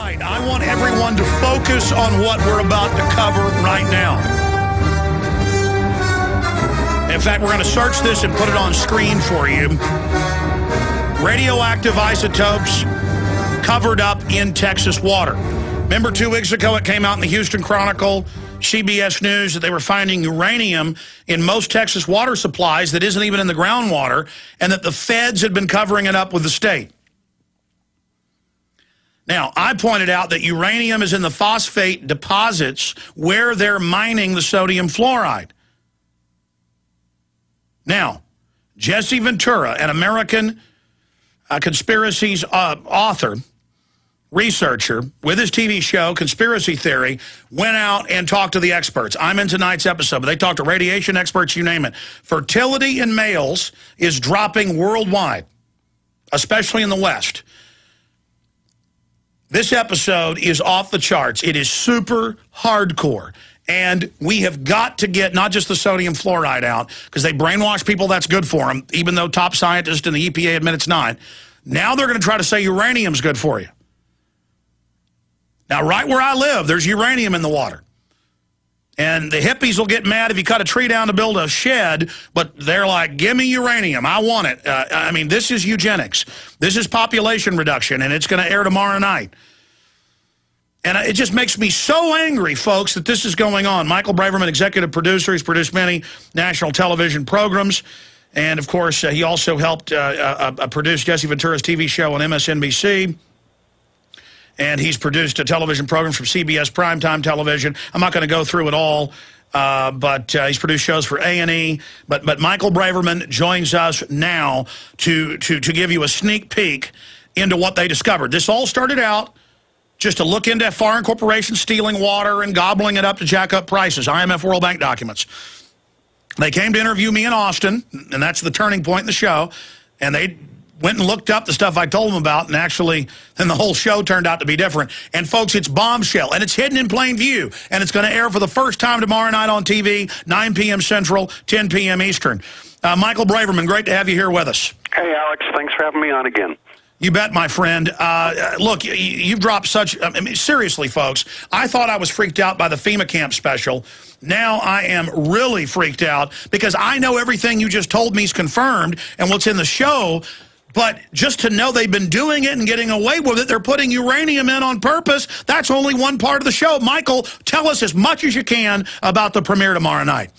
right, I want everyone to focus on what we're about to cover right now. In fact, we're going to search this and put it on screen for you. Radioactive isotopes covered up in Texas water. Remember 2 weeks ago it came out in the Houston Chronicle, CBS News, that they were finding uranium in most Texas water supplies that isn't even in the groundwater, and that the feds had been covering it up with the state. Now, I pointed out that uranium is in the phosphate deposits where they're mining the sodium fluoride. Now, Jesse Ventura, an American conspiracies author, researcher, with his TV show, Conspiracy Theory, went out and talked to the experts. I'm in tonight's episode, but they talked to radiation experts, you name it. Fertility in males is dropping worldwide, especially in the West. This episode is off the charts. It is super hardcore. And we have got to get not just the sodium fluoride out, because they brainwash people that's good for them, even though top scientists and the EPA admit it's not. Now they're going to try to say uranium's good for you. Now, right where I live, there's uranium in the water. And the hippies will get mad if you cut a tree down to build a shed, but they're like, give me uranium. I want it. I mean, this is eugenics. This is population reduction, and it's going to air tomorrow night. And it just makes me so angry, folks, that this is going on. Michael Braverman, executive producer. He's produced many national television programs. And, of course, he also helped produce Jesse Ventura's TV show on MSNBC. And he's produced television programs from CBS Primetime Television. I'm not going to go through it all, but he's produced shows for A&E. But Michael Braverman joins us now to give you a sneak peek into what they discovered. This all started out just to look into foreign corporations stealing water and gobbling it up to jack up prices. IMF World Bank documents. They came to interview me in Austin, and that's the turning point in the show, and they went and looked up the stuff I told them about, and actually, then the whole show turned out to be different. And, folks, it's bombshell, and it's hidden in plain view, and it's going to air for the first time tomorrow night on TV, 9 p.m. Central, 10 p.m. Eastern. Michael Braverman, great to have you here with us. Hey, Alex, thanks for having me on again. You bet, my friend. Look, you've dropped such... I mean, seriously, folks, I thought I was freaked out by the FEMA camp special. Now I am really freaked out because I know everything you just told me is confirmed and what's in the show, but just to know they've been doing it and getting away with it, they're putting uranium in on purpose, that's only one part of the show. Michael, tell us as much as you can about the premiere tomorrow night.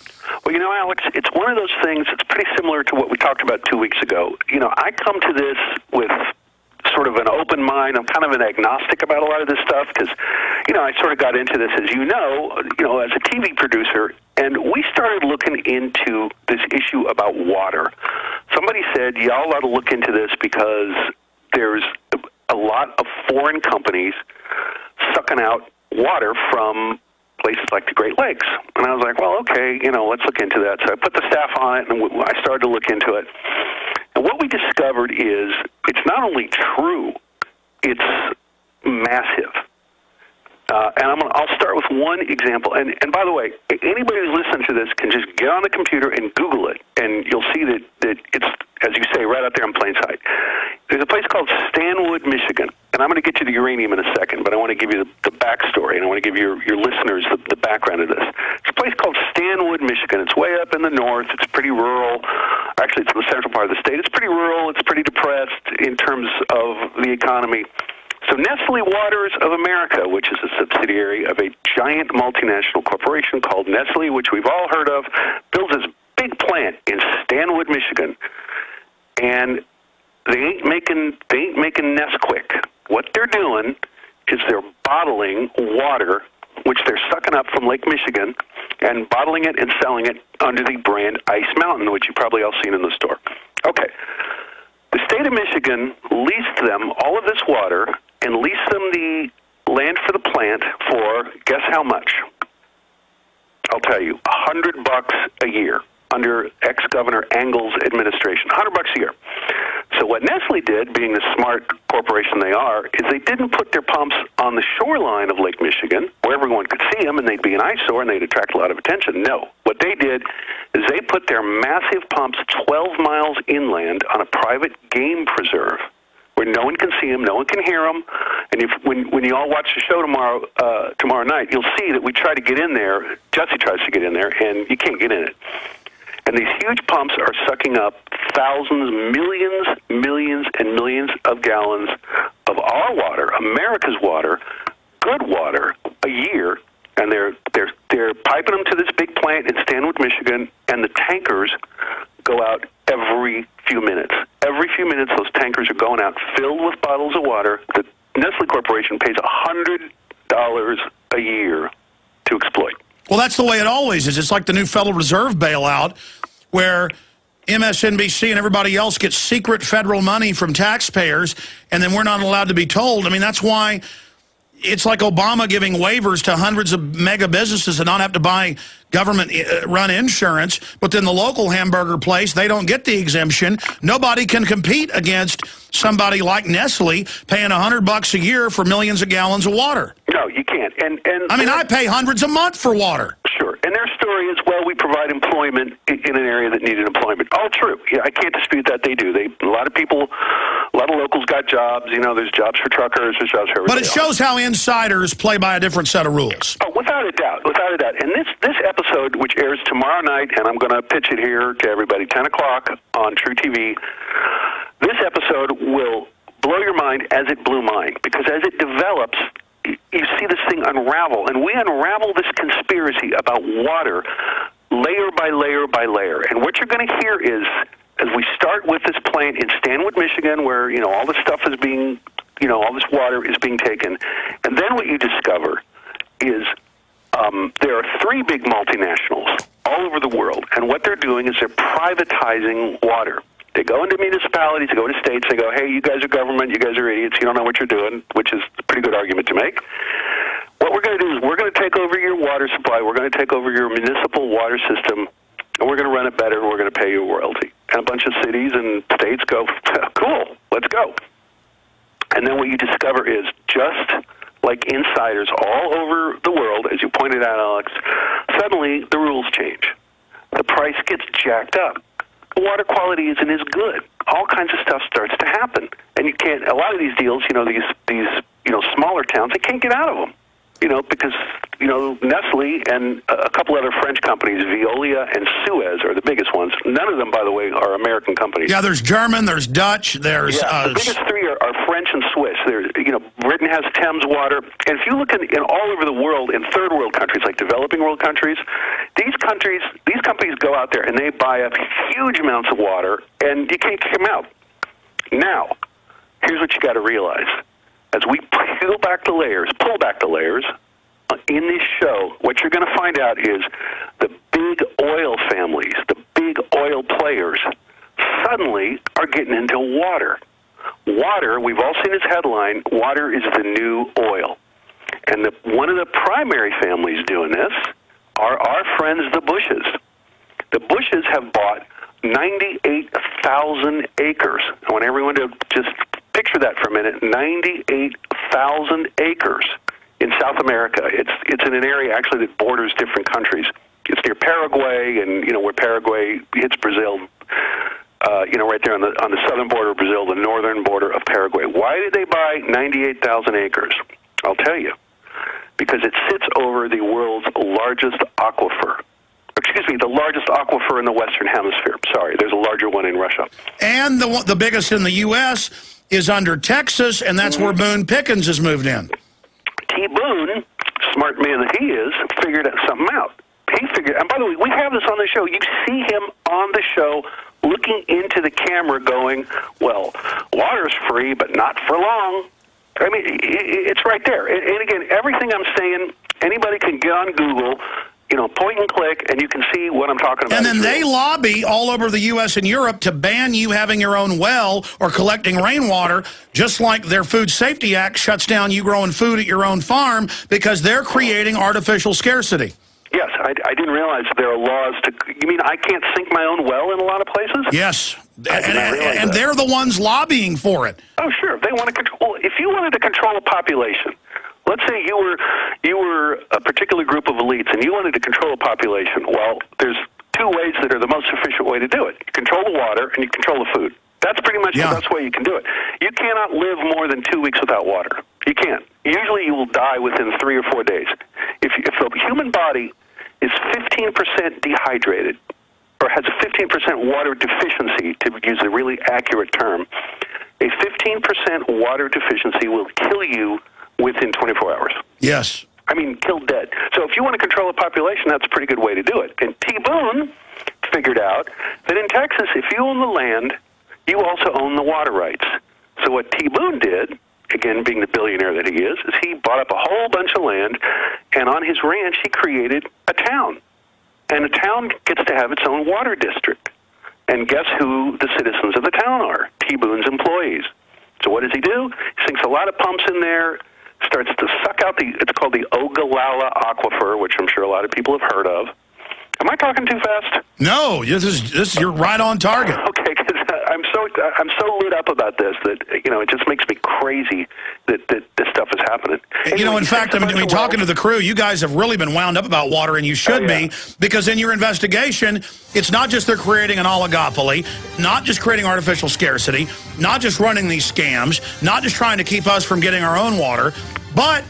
Well, you know, Alex, it's one of those things that's pretty similar to what we talked about 2 weeks ago. You know, I come to this with sort of an open mind. I'm kind of an agnostic about a lot of this stuff because, you know, I sort of got into this, as you know, as a TV producer, and we started looking into this issue about water. Somebody said, y'all ought to look into this because there's a lot of foreign companies sucking out water from places like the Great Lakes. And I was like, well, okay, you know, let's look into that. So I put the staff on it, and I started to look into it. And what we discovered is it's not only true, it's massive. And I'll start with one example. And by the way, anybody who's listening to this can just get on the computer and Google it, and you'll see that it's, as you say, right out there in plain sight. There's a place called Stanwood, Michigan. And I'm going to get you the uranium in a second, but I want to give you the backstory, and I want to give your listeners the background of this. It's a place called Stanwood, Michigan. It's way up in the north. It's pretty rural. Actually, it's in the central part of the state. It's pretty rural. It's pretty depressed in terms of the economy. So Nestle Waters of America, which is a subsidiary of a giant multinational corporation called Nestle, which we've all heard of, builds this big plant in Stanwood, Michigan. And they ain't making Nesquik. What they're doing is they're bottling water, which they're sucking up from Lake Michigan, and bottling it and selling it under the brand Ice Mountain, which you've probably all seen in the store. Okay. The state of Michigan leased them all of this water and leased them the land for the plant for, guess how much? I'll tell you, $100 a year under ex-Governor Engel's administration. $100 a year. So what Nestle did, being the smart corporation they are, is they didn't put their pumps on the shoreline of Lake Michigan, where everyone could see them and they'd be an eyesore and they'd attract a lot of attention. No. What they did is they put their massive pumps 12 miles inland on a private game preserve, where where no one can see them, no one can hear them. And when you all watch the show tomorrow night, you'll see that we try to get in there. Jesse tries to get in there, and you can't get in it. And these huge pumps are sucking up thousands, millions, and millions of gallons of our water, America's water, good water, a year. And they're piping them to this big plant in Stanwood, Michigan, and the tankers go out every few minutes. Every few minutes, those tankers are going out filled with bottles of water. The Nestle Corporation pays $100 a year to exploit. Well, that's the way it always is. It's like the new Federal Reserve bailout, where MSNBC and everybody else gets secret federal money from taxpayers, and then we're not allowed to be told. I mean, that's why it's like Obama giving waivers to hundreds of mega businesses and not have to buy government-run insurance, but then the local hamburger place, they don't get the exemption. Nobody can compete against somebody like Nestle paying $100 a year for millions of gallons of water. No, you can't. And I mean, I pay hundreds a month for water. Sure. And their story is, well, we provide employment in an area that needed employment. All true. Yeah, I can't dispute that they do. A lot of people, a lot of locals got jobs. You know, there's jobs for truckers, there's jobs for everybody. But it shows how insiders play by a different set of rules. Oh, without a doubt, without a doubt. And this episode, which airs tomorrow night, and I'm going to pitch it here to everybody, 10 o'clock on True TV, this episode will blow your mind as it blew mine. Because as it develops, you see this thing unravel, and we unravel this conspiracy about water layer by layer by layer. And what you're going to hear is, as we start with this plant in Stanwood, Michigan, where, you know, all this stuff is being, you know, all this water is being taken, and then what you discover is there are three big multinationals all over the world, and what they're doing is they're privatizing water. They go into municipalities, they go into states, they go, hey, you guys are government, you guys are idiots, you don't know what you're doing, which is a pretty good argument to make. What we're going to do is we're going to take over your water supply, we're going to take over your municipal water system, and we're going to run it better, and we're going to pay you a royalty. And a bunch of cities and states go, cool, let's go. And then what you discover is, just like insiders all over the world, as you pointed out, Alex, suddenly the rules change. The price gets jacked up. Water quality isn't as good. All kinds of stuff starts to happen, and you can't. A lot of these deals, you know, these you know, smaller towns, they can't get out of them, you know, because, you know, Nestle and a couple other French companies, Veolia and Suez, are the biggest ones. None of them, by the way, are American companies. Yeah, there's German, there's Dutch, there's the biggest three are French and Swiss. You know, Britain has Thames water, and if you look in all over the world, in third world countries, like developing world countries, these companies go out there and they buy up huge amounts of water, and you can't kick them out. Now, here's what you got to realize: as we pull back the layers in this show, what you're going to find out is the big oil families, the big oil players, suddenly are getting into water. Water, we've all seen this headline, water is the new oil. And one of the primary families doing this are our friends, the Bushes. The Bushes have bought 98,000 acres. I want everyone to just picture that for a minute. 98,000 acres in South America. It's in an area actually that borders different countries. It's near Paraguay, and, you know, where Paraguay hits Brazil, you know, right there on the southern border of Brazil, the northern border of Paraguay. Why did they buy 98,000 acres? I'll tell you. Because it sits over the world's largest aquifer. Excuse me, the largest aquifer in the Western Hemisphere. Sorry, there's a larger one in Russia. And the biggest in the U.S. is under Texas, and that's where Boone Pickens has moved in. T. Boone, smart man that he is, figured something out. He figured, and by the way, we have this on the show. You see him on the show looking into the camera going, well, water's free, but not for long. I mean, it's right there. And again, everything I'm saying, anybody can get on Google, you know, point and click, and you can see what I'm talking about. And then they lobby all over the U.S. and Europe to ban you having your own well or collecting rainwater, just like their Food Safety Act shuts down you growing food at your own farm because they're creating artificial scarcity. Yes, I didn't realize there are laws to... You mean I can't sink my own well in a lot of places? Yes, and they're the ones lobbying for it. Oh, sure. They want to control... If you wanted to control a population, let's say you were a particular group of elites and you wanted to control a population, well, there's two ways that are the most efficient way to do it. You control the water and you control the food. That's pretty much the best way you can do it. You cannot live more than 2 weeks without water. You can't. Usually you will die within 3 or 4 days. If the human body is 15% dehydrated, or has a 15% water deficiency, to use a really accurate term, a 15% water deficiency will kill you within 24 hours. Yes. I mean, kill dead. So if you want to control a population, that's a pretty good way to do it. And T. Boone figured out that in Texas, if you own the land, you also own the water rights. So what T. Boone did, again, being the billionaire that he is he bought up a whole bunch of land, and on his ranch, he created a town. And a town gets to have its own water district. And guess who the citizens of the town are? T. Boone's employees. So what does he do? He sinks a lot of pumps in there, starts to suck out it's called the Ogallala Aquifer, which I'm sure a lot of people have heard of. Am I talking too fast? No, you're right on target. Okay, because I'm so lit up about this that it just makes me crazy that this stuff is happening. Anyway, in fact, I mean, talking to the crew, you guys have really been wound up about water, and you should be, because in your investigation, it's not just they're creating an oligopoly, not just creating artificial scarcity, not just running these scams, not just trying to keep us from getting our own water, but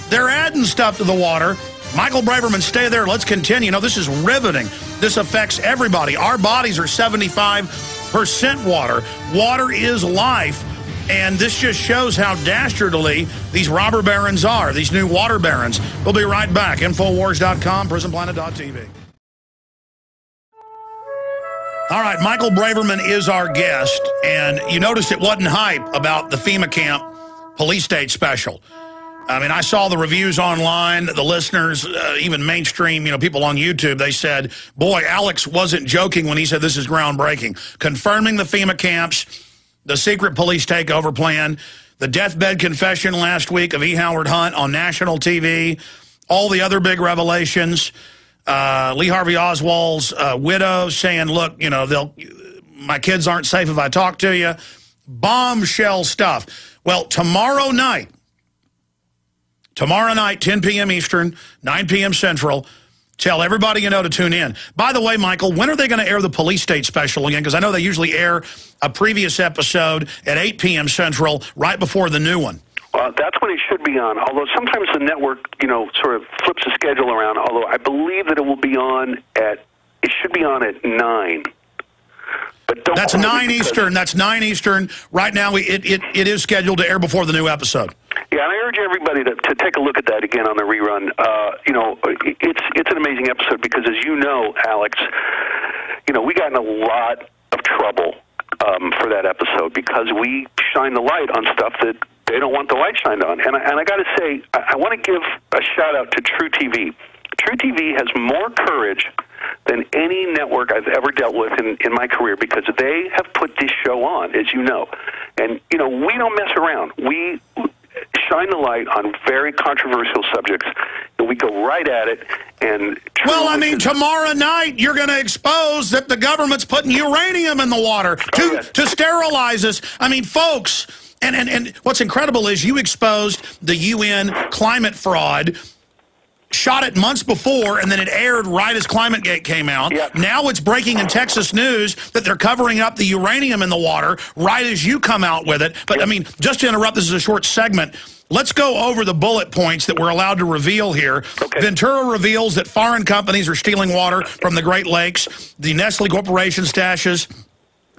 they're adding stuff to the water. Michael Braverman, stay there. Let's continue. This is riveting. This affects everybody. Our bodies are 75% water. Water is life. And this just shows how dastardly these robber barons are, these new water barons. We'll be right back. Infowars.com, prisonplanet.tv. All right, Michael Braverman is our guest. And you noticed it wasn't hype about the FEMA camp police state special. I mean, I saw the reviews online, the listeners, even mainstream, people on YouTube, they said, boy, Alex wasn't joking when he said this is groundbreaking. Confirming the FEMA camps, the secret police takeover plan, the deathbed confession last week of E. Howard Hunt on national TV, all the other big revelations, Lee Harvey Oswald's widow saying, look, my kids aren't safe if I talk to you. Bombshell stuff. Well, tomorrow night, 10 p.m. Eastern, 9 p.m. Central. Tell everybody you know to tune in. By the way, Michael, when are they going to air the police state special again? Because I know they usually air a previous episode at 8 p.m. Central right before the new one. That's when it should be on, although sometimes the network, sort of flips the schedule around, although I believe that it should be on at 9. But that's 9 Eastern. That's 9 Eastern. Right now, it is scheduled to air before the new episode. Yeah, and I urge everybody to take a look at that again on the rerun. It's an amazing episode because, as you know, Alex, we got in a lot of trouble for that episode because we shine the light on stuff that they don't want the light shined on. And I got to say, I want to give a shout-out to True TV. True TV has more courage than any network I've ever dealt with in my career because they have put this show on, as you know. And, we don't mess around. We shine the light on very controversial subjects, and we go right at it. And tomorrow night you're going to expose that the government's putting uranium in the water to sterilize us. I mean, folks, and what's incredible is you exposed the UN climate fraud, shot it months before, and then it aired right as ClimateGate came out. Yep. Now it's breaking in Texas news that they're covering up the uranium in the water right as you come out with it. But, just to interrupt, this is a short segment. Let's go over the bullet points that we're allowed to reveal here. Okay. Ventura reveals that foreign companies are stealing water from the Great Lakes. The Nestle Corporation stashes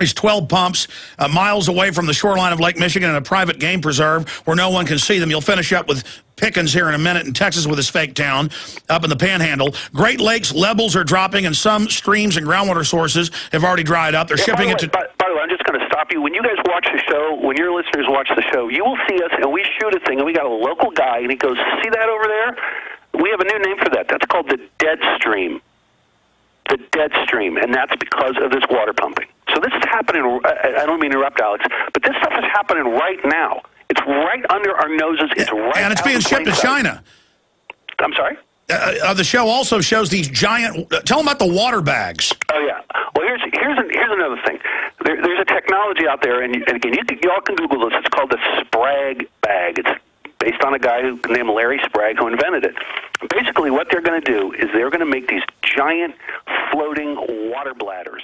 is 12 pumps miles away from the shoreline of Lake Michigan in a private game preserve where no one can see them. You'll finish up with Pickens here in a minute in Texas with his fake town up in the Panhandle. Great Lakes levels are dropping, and some streams and groundwater sources have already dried up. They're shipping it to... By the way, I'm just going to stop you. When you guys watch the show, when your listeners watch the show, you will see us, and we shoot a thing, and we got a local guy, and he goes, see that over there? We have a new name for that. That's called the dead stream. The dead stream, and that's because of this water pumping. So this is happening, I don't mean to interrupt, Alex, but this stuff is happening right now. It's right under our noses. And it's being shipped to China. I'm sorry? The show also shows these giant... tell them about the water bags. Oh, yeah. Well, here's another thing. There's a technology out there, and again, you all can Google this. It's called the Sprague bag. It's based on a guy named Larry Sprague who invented it. Basically, what they're going to do is they're going to make these giant floating water bladders.